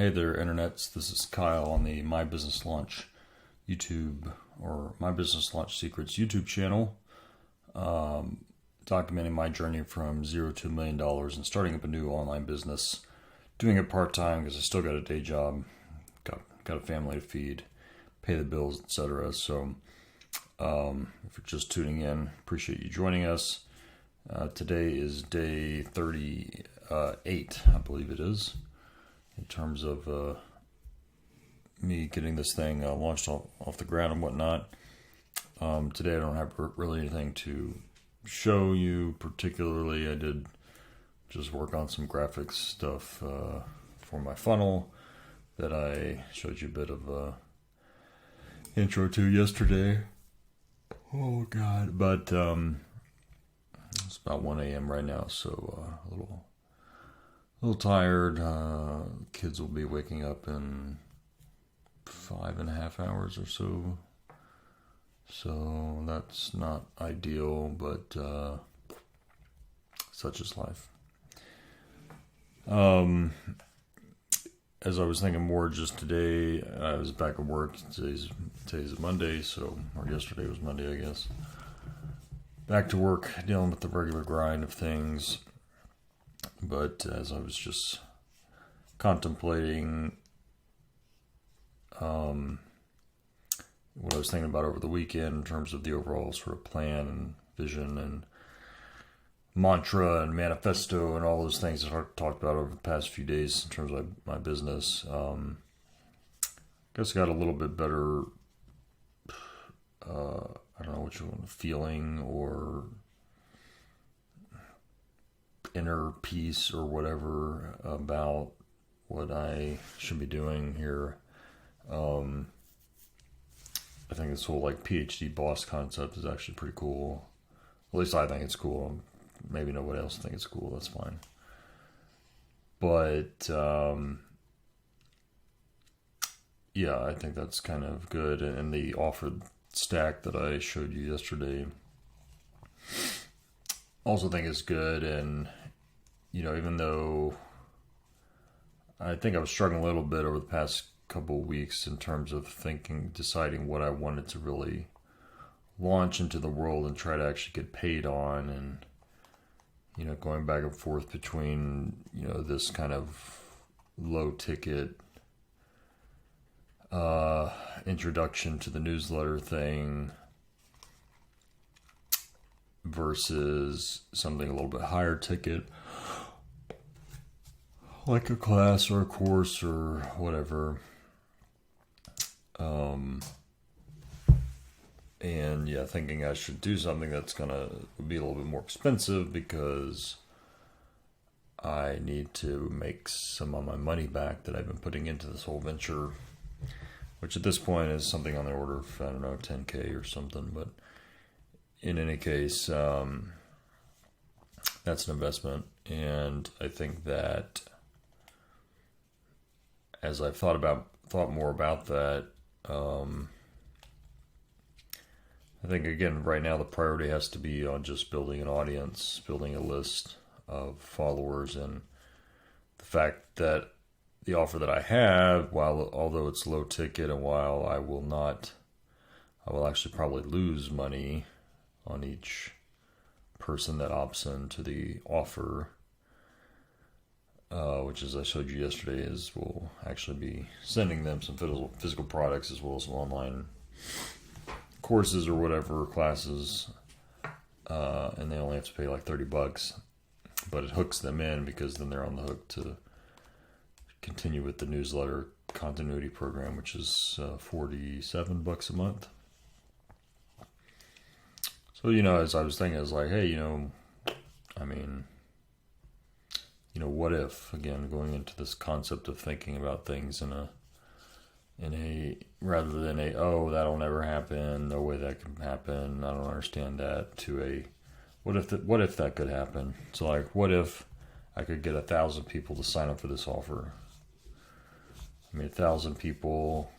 Hey there, internets. This is Kyle on the My Business Launch YouTube or My Business Launch Secrets YouTube channel, documenting my journey from $0 to $1 million and starting up a new online business, doing it part-time because I still got a day job, got a family to feed, pay the bills, etc. So if you're just tuning in, appreciate you joining us. Today is day 38, I believe it is, in terms of me getting this thing launched off the ground and whatnot. Today I don't have really anything to show you particularly. I did just work on some graphics stuff for my funnel that I showed you a bit of intro to yesterday. Oh God. But it's about 1 a.m. right now, so a little tired. Kids will be waking up in 5.5 hours or so. So that's not ideal, but such is life. As I was thinking more just today, I was back at work. Today's Monday, or yesterday was Monday, I guess. Back to work, dealing with the regular grind of things. But as I was just contemplating what I was thinking about over the weekend in terms of the overall sort of plan and vision and mantra and manifesto and all those things that I've talked about over the past few days in terms of my business, I guess I got a little bit better, I don't know what you want, feeling or inner peace or whatever about what I should be doing here. I think this whole PhD boss concept is actually pretty cool. At least I think it's cool. Maybe nobody else thinks it's cool. That's fine. But yeah, I think that's kind of good. And the offered stack that I showed you yesterday also think is good. And even though I think I was struggling a little bit over the past couple of weeks in terms of deciding what I wanted to really launch into the world and try to actually get paid on, and going back and forth between this kind of low ticket introduction to the newsletter thing versus something a little bit higher ticket, like a class or a course or whatever. And yeah, thinking I should do something that's gonna be a little bit more expensive because I need to make some of my money back that I've been putting into this whole venture, which at this point is something on the order of, I don't know, 10K or something. But in any case, that's an investment. And I think that as I've thought more about that, I think, again, right now the priority has to be on just building an audience, building a list of followers, and the fact that the offer that I have, although it's low ticket, and while I will actually probably lose money on each person that opts into the offer, which, as I showed you yesterday, we'll actually be sending them some physical products as well as some online courses or whatever, classes, and they only have to pay like $30, but it hooks them in because then they're on the hook to continue with the newsletter continuity program, which is $47 a month. So, as I was thinking, I was like, hey, what if, again, going into this concept of thinking about things in a rather than oh, that'll never happen, no way that can happen, I don't understand that, to a what if that could happen. So what if I could get 1,000 people to sign up for this offer? 1,000 people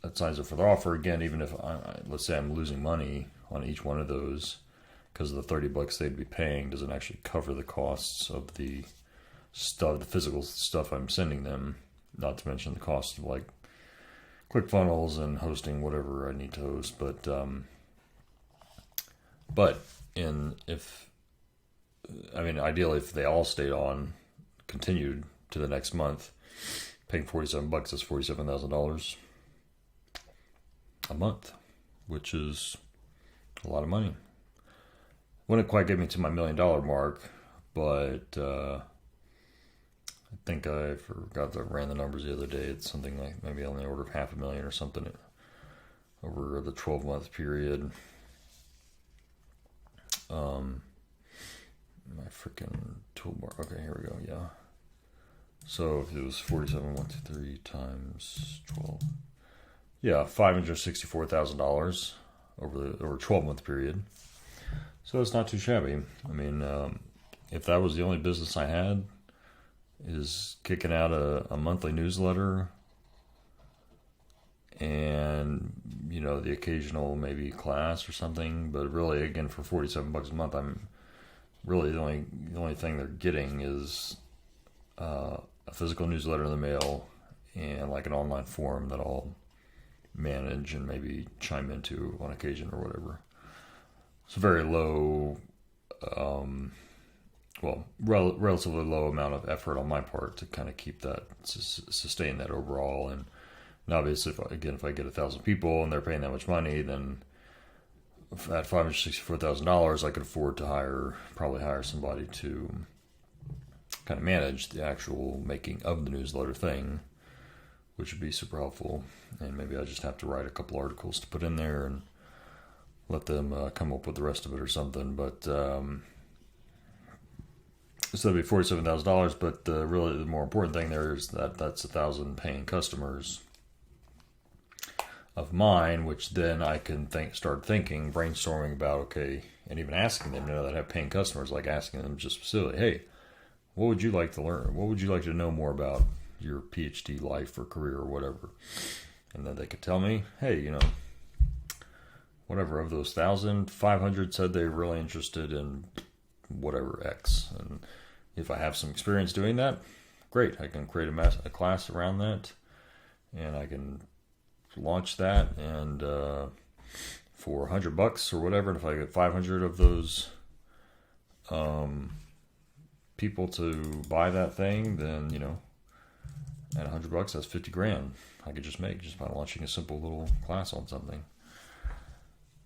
that signs up for the offer, again, even if let's say I'm losing money on each one of those, because the $30 they'd be paying doesn't actually cover the costs of the stuff, the physical stuff I'm sending them, not to mention the cost of like ClickFunnels and hosting whatever I need to host. But ideally, if they all stayed on, continued to the next month, paying $47, is $47,000 a month, which is a lot of money. Wouldn't quite get me to my $1 million mark, but I think I forgot to ran the numbers the other day. It's something like maybe on the order of $500,000 or something over the 12-month period. My freaking toolbar. Okay, here we go. Yeah. So if it was 47,123 times 12, yeah, $564,000 over a 12-month period. So it's not too shabby. I mean, if that was the only business I had, is kicking out a monthly newsletter and, the occasional maybe class or something, but really, again, for $47 a month, I'm really the only thing they're getting is a physical newsletter in the mail and like an online forum that I'll manage and maybe chime into on occasion or whatever. It's a very low, relatively low amount of effort on my part to kind of keep that, sustain that overall. And obviously, if I get 1,000 people and they're paying that much money, then at $564,000, I could afford to probably hire somebody to kind of manage the actual making of the newsletter thing, which would be super helpful. And maybe I just have to write a couple articles to put in there and let them come up with the rest of it or something. But so that'd be $47,000. But really, the more important thing there is that's 1,000 paying customers of mine, which then I can start thinking, brainstorming about, okay, and even asking them, that I have paying customers, like asking them just specifically, hey, what would you like to learn? What would you like to know more about your PhD life or career or whatever? And then they could tell me, hey, whatever, of those 1,000, 500 said they're really interested in whatever X. And if I have some experience doing that, great. I can create a class around that, and I can launch that, and for $100 or whatever, and if I get 500 of those people to buy that thing, then at $100, that's $50,000 I could just make just by launching a simple little class on something.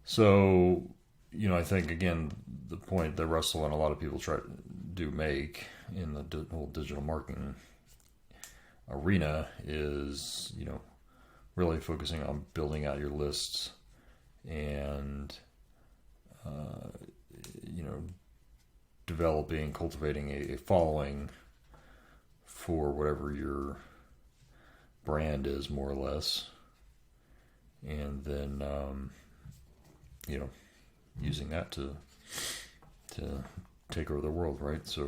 So I think, again, the point that Russell and a lot of people make in the whole digital marketing arena is really focusing on building out your lists and, cultivating a following for whatever your brand is, more or less. And then, using that to take over the world, right? So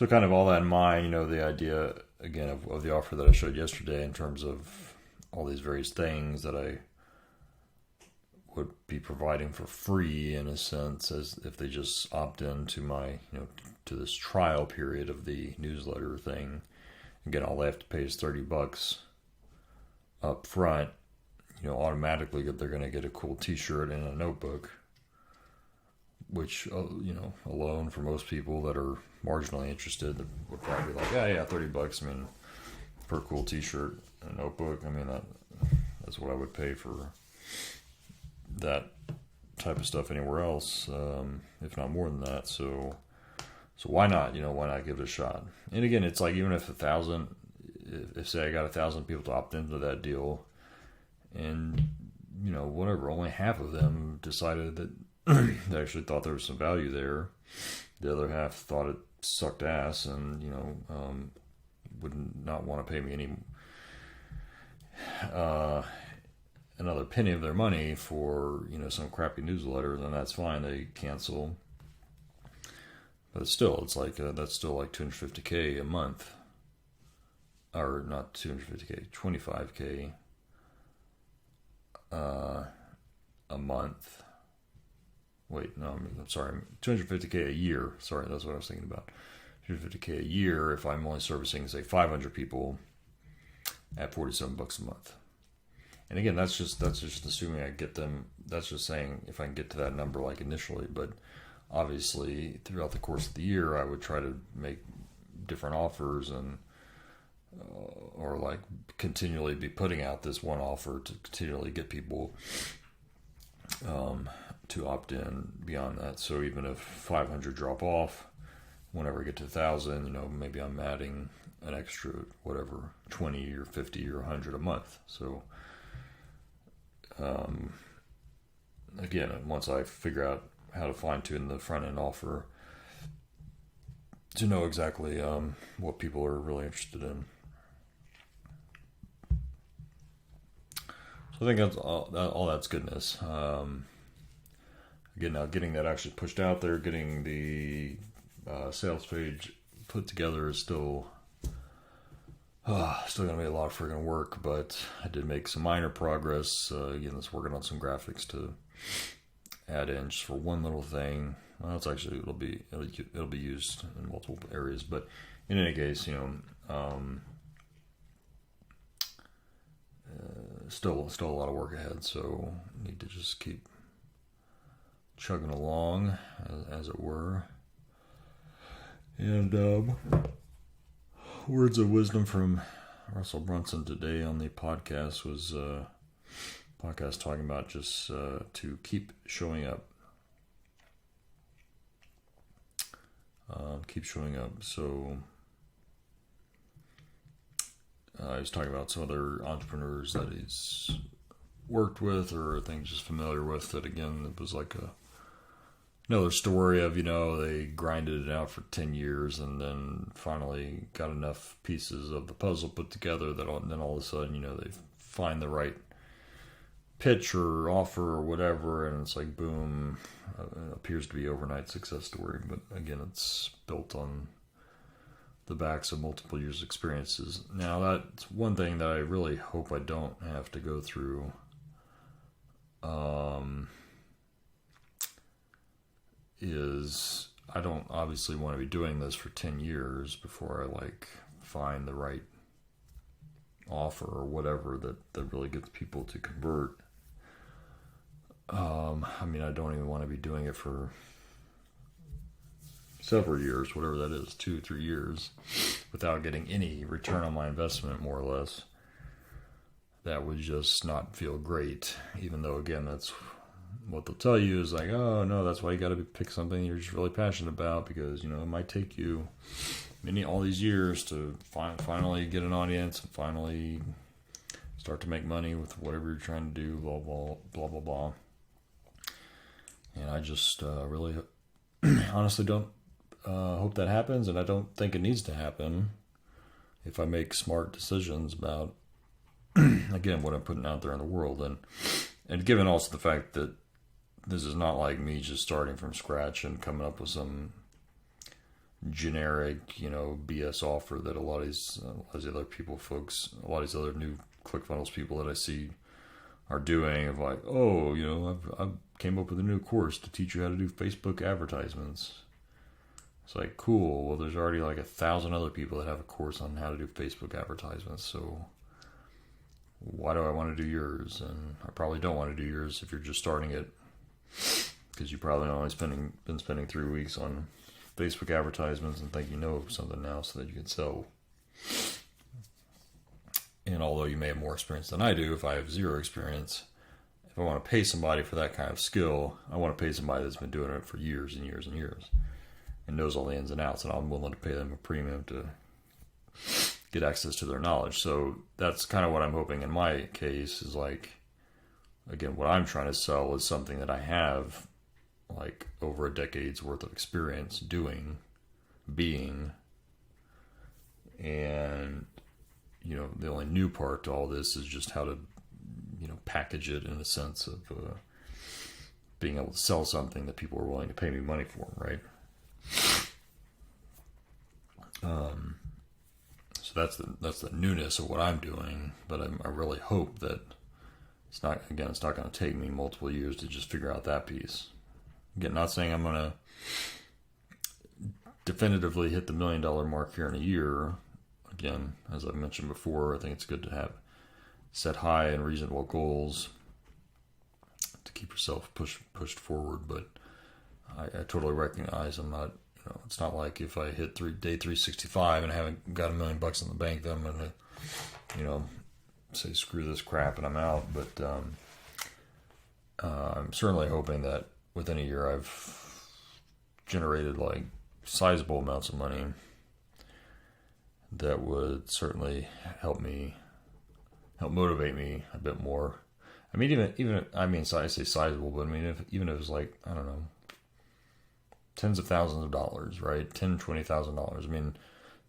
kind of all that in mind, the idea, again, of the offer that I showed yesterday in terms of all these various things that I would be providing for free, in a sense, as if they just opt into my, to this trial period of the newsletter thing. Again, all they have to pay is $30 up front. Automatically they're going to get a cool t-shirt and a notebook, which, alone for most people that are marginally interested would probably be like, yeah, $30. I mean, for a cool t-shirt and a notebook, I mean, that's what I would pay for that type of stuff anywhere else, if not more than that. So why not? Why not give it a shot? And again, it's like, even if if say I got 1,000 people to opt into that deal, and whatever, only half of them decided that they actually thought there was some value there. The other half thought it sucked ass, and would not want to pay me any another penny of their money for some crappy newsletter. Then that's fine. They cancel. But still, it's like that's still like $250K a month, or not $250K, $25K a month wait, no, I'm sorry, $250K a year. Sorry, that's what I was thinking about. $250K a year if I'm only servicing, say, 500 people at $47 a month. And again, that's just assuming I get them. That's just saying if I can get to that number like initially. But obviously, throughout the course of the year, I would try to make different offers and or like continually be putting out this one offer to continually get people to opt in beyond that. So even if 500 drop off, whenever I get to 1,000, maybe I'm adding an extra whatever 20 or 50 or 100 a month. So again, once I figure out how to fine tune the front end offer to know exactly what people are really interested in. So I think that's all that's goodness. Again, now getting that actually pushed out there, getting the sales page put together is still gonna be a lot of friggin' work, but I did make some minor progress. Again, just working on some graphics to add in just for one little thing. Well, it's actually it'll be used in multiple areas, but in any case, still a lot of work ahead. So need to just keep chugging along, as it were. And words of wisdom from Russell Brunson today on the podcast was talking about just to keep showing up. Keep showing up. So I was talking about some other entrepreneurs that he's worked with or things just familiar with that, again, it was like another story of, they grinded it out for 10 years and then finally got enough pieces of the puzzle put together that then all of a sudden, they find the right pitch or offer or whatever, and it's like, boom, appears to be overnight success story. But again, it's built on the backs of multiple years experiences. Now, that's one thing that I really hope I don't have to go through. Is I don't obviously want to be doing this for 10 years before I find the right offer or whatever that really gets people to convert. I don't even want to be doing it for several years, whatever that is, 2-3 years, without getting any return on my investment, more or less. That would just not feel great, even though, again, that's what they'll tell you is like, oh no, that's why you got to pick something you're just really passionate about, because it might take you all these years to finally get an audience and finally start to make money with whatever you're trying to do, blah blah blah blah blah. And I just really honestly don't hope that happens, and I don't think it needs to happen if I make smart decisions about again what I'm putting out there in the world, and given also the fact that this is not like me just starting from scratch and coming up with some generic, BS offer that a lot of these other a lot of these other new ClickFunnels people that I see are doing, of like, oh, I've came up with a new course to teach you how to do Facebook advertisements. It's like, cool. Well, there's already 1,000 other people that have a course on how to do Facebook advertisements. So why do I want to do yours? And I probably don't want to do yours if you're just starting it, because you probably only been spending 3 weeks on Facebook advertisements and think you know something now so that you can sell. And although you may have more experience than I do, if I have zero experience, if I want to pay somebody for that kind of skill, I want to pay somebody that's been doing it for years and years and years and knows all the ins and outs, and I'm willing to pay them a premium to get access to their knowledge. So that's kind of what I'm hoping in my case is again, what I'm trying to sell is something that I have over a decade's worth of experience being, and the only new part to all this is just how to package it in a sense of being able to sell something that people are willing to pay me money for, right? So that's the newness of what I'm doing, but I really hope that it's not going to take me multiple years to just figure out that piece. Again, not saying I'm going to definitively hit the $1 million mark here in a year. Again, as I mentioned before, I think it's good to have set high and reasonable goals to keep yourself pushed forward. But I totally recognize I'm not, it's not like if I hit day 365 and I haven't got $1 million in the bank, then I'm going to, say screw this crap and I'm out. But I'm certainly hoping that within a year I've generated like sizable amounts of money that would certainly help motivate me a bit more. I mean, I say sizable, but I mean, even if it was like, I don't know, tens of thousands of dollars, right? $10,000, $20,000. I mean,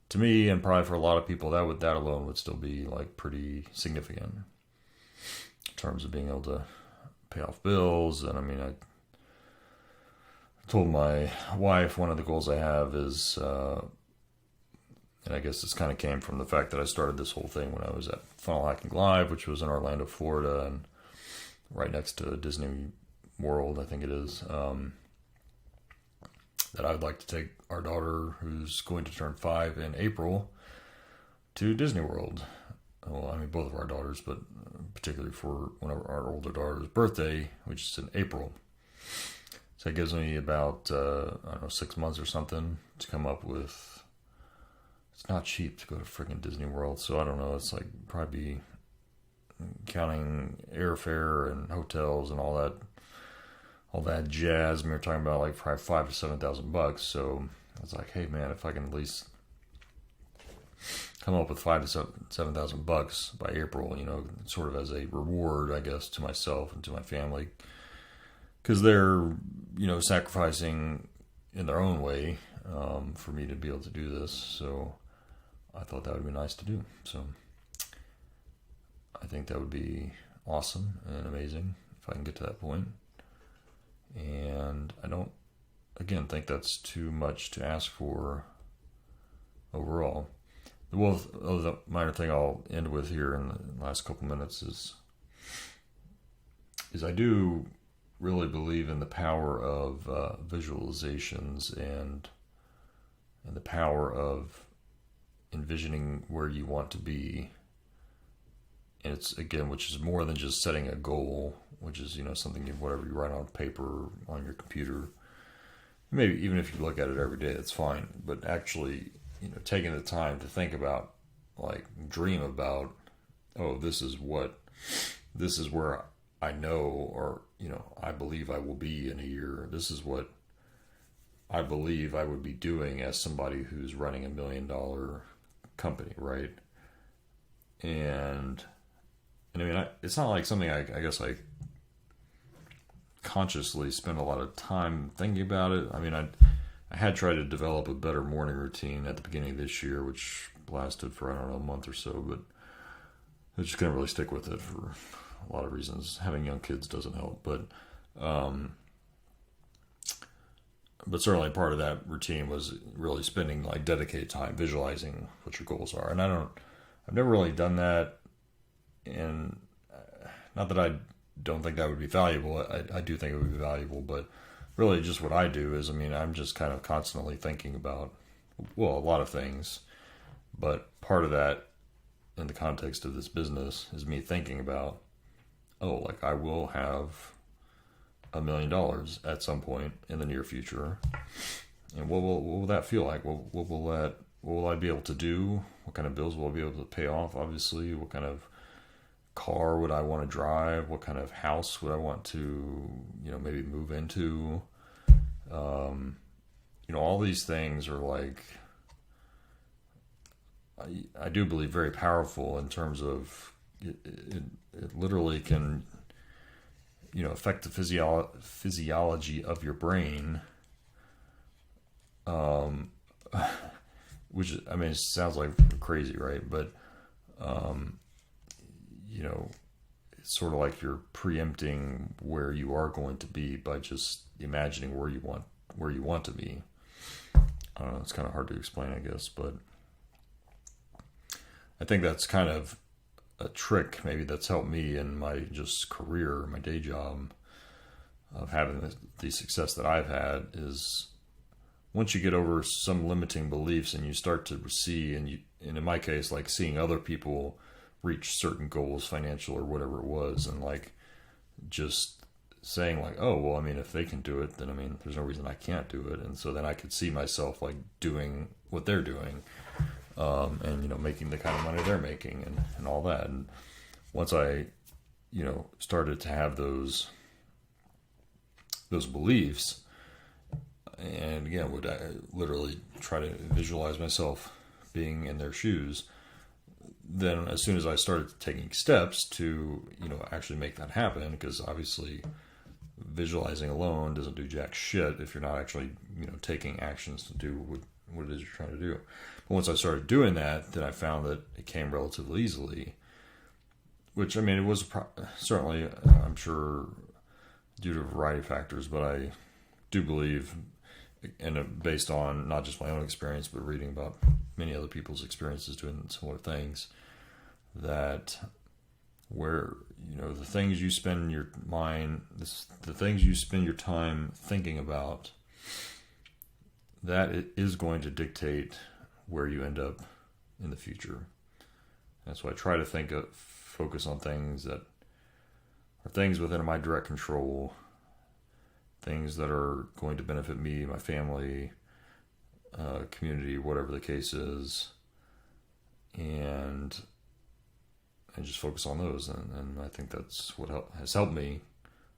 to me, and probably for a lot of people, that alone would still be like pretty significant in terms of being able to pay off bills. And I mean, I told my wife one of the goals I have is, and I guess this kind of came from the fact that I started this whole thing when I was at Funnel Hacking Live, which was in Orlando, Florida, and right next to Disney World, I think it is, that I would like to take our daughter, who's going to turn 5 in April, to Disney World. Well, I mean, both of our daughters, but particularly for one of our older daughter's birthday, which is in April. So it gives me about, 6 months or something to come up with. It's not cheap to go to freaking Disney World, so I don't know. It's like probably counting airfare and hotels and all that jazz. I mean, we're talking about like probably $5,000 to $7,000. So I was like, hey man, if I can at least come up with $5,000 to $7,000 by April, sort of as a reward, I guess, to myself and to my family, because they're sacrificing in their own way for me to be able to do this. So I thought that would be nice to do. So I think that would be awesome and amazing if I can get to that point. And I don't, again, think that's too much to ask for overall. Well, the minor thing I'll end with here in the last couple minutes is I do really believe in the power of visualizations and the power of envisioning where you want to be. And it's, again, which is more than just setting a goal, which is, something, whatever you write on paper, on your computer. Maybe even if you look at it every day, that's fine. But actually, taking the time to think about, like, dream about, oh, this is where I know, or, I believe I will be in a year. This is what I believe I would be doing as somebody who's running $1 million company, right? And I mean, it's not like something I guess I consciously spend a lot of time thinking about it. I mean, I had tried to develop a better morning routine at the beginning of this year, which lasted for, a month or so, but I just couldn't really stick with it for a lot of reasons. Having young kids doesn't help, but certainly part of that routine was really spending like dedicated time visualizing what your goals are. And I've never really done that. And not that I don't think that would be valuable. I do think it would be valuable, but really just what I do is, I'm just kind of constantly thinking about, well, a lot of things, but part of that in the context of this business is me thinking about, oh, like I will have $1 million at some point in the near future. And what will that feel like? What will I be able to do? What kind of bills will I be able to pay off? Obviously, what kind of car would I want to drive? What kind of house would I want to, maybe move into? All these things are like, I do believe very powerful in terms of it literally can, affect the physiology of your brain. Which, it sounds like crazy, right? But, it's sort of like you're preempting where you are going to be by just imagining where you want to be. I don't know, it's kind of hard to explain, I guess, but I think that's kind of a trick maybe that's helped me in my just career, my day job, of having the success that I've had is once you get over some limiting beliefs and you start to see, and in my case, like seeing other people reach certain goals, financial or whatever it was, and like just saying like, oh, well, I mean, if they can do it, then I mean, there's no reason I can't do it. And so then I could see myself like doing what they're doing, and, you know, making the kind of money they're making and all that. And once I, you know, started to have those beliefs, and again, would I literally try to visualize myself being in their shoes, then as soon as I started taking steps to, you know, actually make that happen, because obviously visualizing alone doesn't do jack shit if you're not actually, you know, taking actions to do what it is you're trying to do. But once I started doing that, then I found that it came relatively easily, which, I mean, it was certainly, I'm sure, due to a variety of factors, but I do believe, and based on not just my own experience, but reading about many other people's experiences doing similar things, that where, you know, the things you spend your mind, the things you spend your time thinking about, that it is going to dictate where you end up in the future. And so I try to focus on things that are things within my direct control, things that are going to benefit me, my family, community, whatever the case is, and just focus on those. And I think that's what has helped me,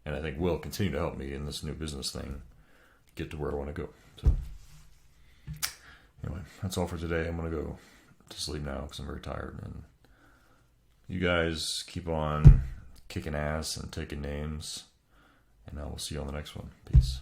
and I think will continue to help me in this new business thing get to where I want to go. So anyway, that's all for today. I'm going to go to sleep now because I'm very tired. And you guys keep on kicking ass and taking names, and I will see you on the next one. Peace.